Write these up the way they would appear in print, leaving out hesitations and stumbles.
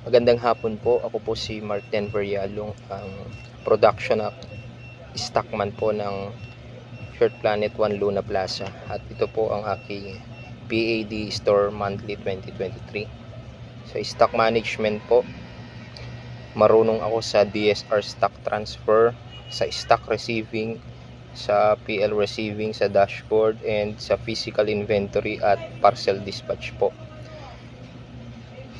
Magandang hapon po. Ako po si Martin Verialong, ang production at stockman po ng Short Planet 1 Luna Plaza. At ito po ang aking PAD Store Monthly 2023. Sa stock management po, marunong ako sa DSR stock transfer, sa stock receiving, sa PL receiving, sa dashboard, and sa physical inventory at parcel dispatch po.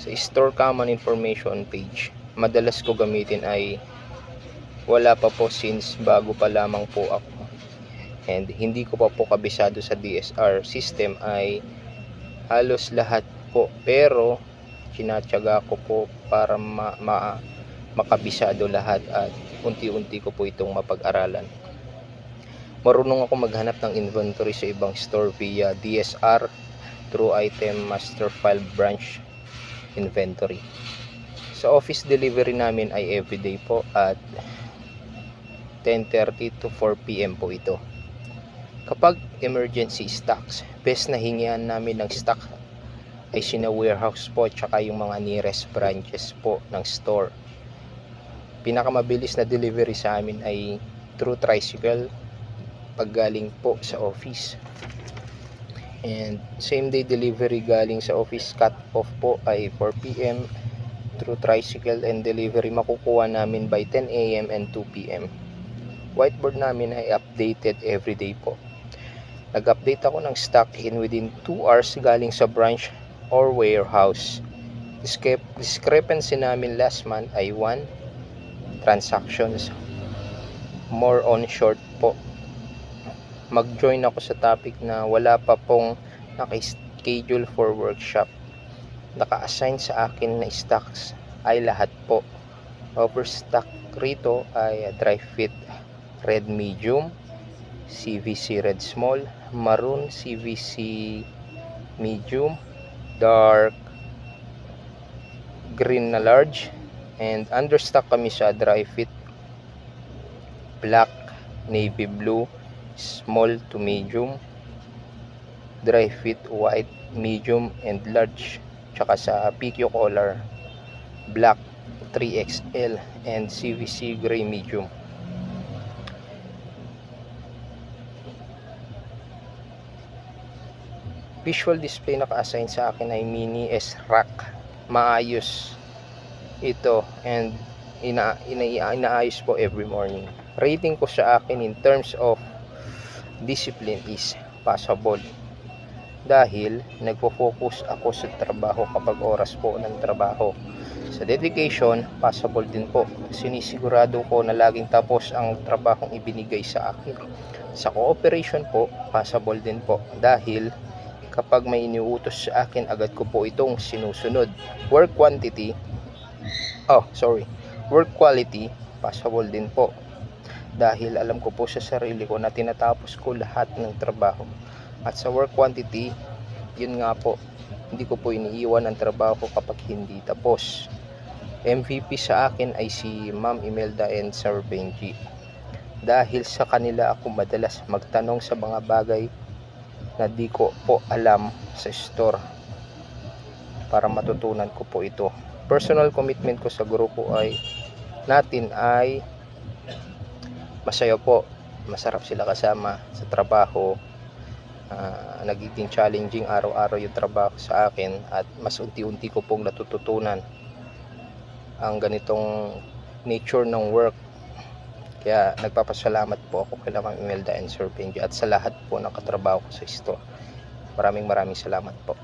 Sa store common information page, madalas ko gamitin ay wala pa po since bago pa lamang po ako and hindi ko pa po kabisado sa DSR system ay halos lahat po, pero tinatyaga ko po para makabisado lahat at unti-unti ko po itong mapag-aralan. Marunong ako maghanap ng inventory sa ibang store via DSR through item master file branch inventory. Sa office delivery namin ay everyday po at 10:30 to 4 PM po ito. Kapag emergency stocks, best na hingian namin ng stock ay sina warehouse po tsaka yung mga nearest branches po ng store. Pinakamabilis na delivery sa amin ay through tricycle pag galing po sa office. And same day delivery galing sa office cut off po ay 4 PM. Through tricycle and delivery makukuha namin by 10 AM and 2 PM. Whiteboard namin ay updated everyday po. Nag-update ako ng stock in within 2 hours galing sa branch or warehouse. Discrepancy namin last month ay 1 transactions, more on short po. Mag-join ako sa topic na wala pa pong naka-schedule for workshop. Naka-assign sa akin na stocks ay lahat po. Overstock rito ay dry fit red medium, CVC red small, maroon CVC medium, dark green na large, and understock kami sa dry fit black, navy blue, small to medium, dry fit white, medium and large, tsaka sa PQ color black 3XL and CVC gray medium. Visual display naka-assign sa akin ay mini S rack. Maayos ito and inaayos po every morning. Rating ko sa akin in terms of discipline is passable dahil nagpo-focus ako sa trabaho kapag oras po ng trabaho. Sa dedication, passable din po. Sinisigurado ko na laging tapos ang trabahong ibinigay sa akin. Sa cooperation po, passable din po dahil kapag may iniutos sa akin, agad ko po itong sinusunod. Work quality, passable din po dahil alam ko po sa sarili ko na tinatapos ko lahat ng trabaho. At sa work quantity, yun nga po, hindi ko po iniiwan ang trabaho kapag hindi tapos. MVP sa akin ay si Ma'am Imelda and Sir Benji dahil sa kanila ako madalas magtanong sa mga bagay na di ko po alam sa store para matutunan ko po ito. Personal commitment ko sa grupo natin ay masaya po, masarap sila kasama sa trabaho. Nagiging challenging araw-araw yung trabaho sa akin at mas unti-unti ko pong natututunan ang ganitong nature ng work. Kaya nagpapasalamat po ako kay Ma'am Imelda and Sir Benji at sa lahat po ng katrabaho ko sa store. Maraming salamat po.